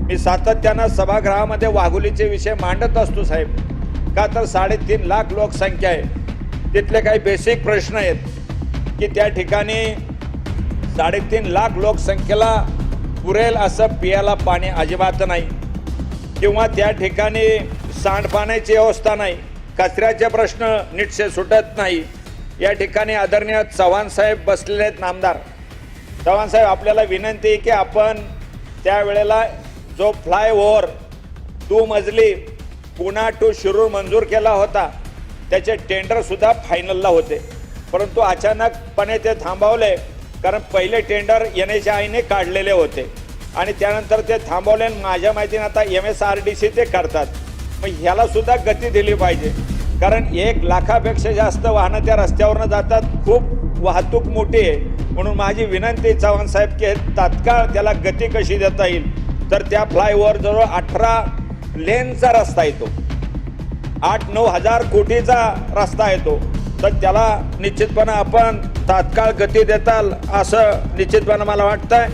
मी सातत्यानं सभागृहामध्ये वाघुलीचे विषय मांडत असतो साहेब, का तर 3.5 लाख लोकसंख्या आहे. तिथले काही बेसिक प्रश्न आहेत की त्या ठिकाणी 3.5 लाख लोकसंख्येला पुरेल असं पियाला पाणी अजिबात नाही, किंवा त्या ठिकाणी सांडपाण्याची व्यवस्था नाही, कचऱ्याचे प्रश्न नीटसे सुटत नाही. या ठिकाणी आदरणीय चव्हाण साहेब बसलेले आहेत, नामदार चव्हाण साहेब, आपल्याला विनंती आहे की आपण त्यावेळेला जो फ्लायओव्हर 2 मजली पुणा टू शिरूर मंजूर केला होता, त्याचे टेंडरसुद्धा फायनलला होते, परंतु अचानकपणे ते थांबवले, कारण पहिले टेंडर NHAIने काढलेले होते आणि त्यानंतर ते थांबवले. माझ्या माहितीने आता MSRDC ते करतात. मग ह्याला सुद्धा गती दिली पाहिजे, कारण 1 लाखापेक्षा जास्त वाहनं त्या रस्त्यावरनं जातात, खूप वाहतूक मोठी आहे. म्हणून माझी विनंती चव्हाण साहेब की तात्काळ त्याला गती कशी देता येईल. तर त्या फ्लायओव्हर जवळ 18 लेनचा रस्ता येतो, 8-9 हजार कोटीचा रस्ता येतो, तर त्याला निश्चितपणे आपण तात्काळ गती देताल असं निश्चितपणे मला वाटतंय.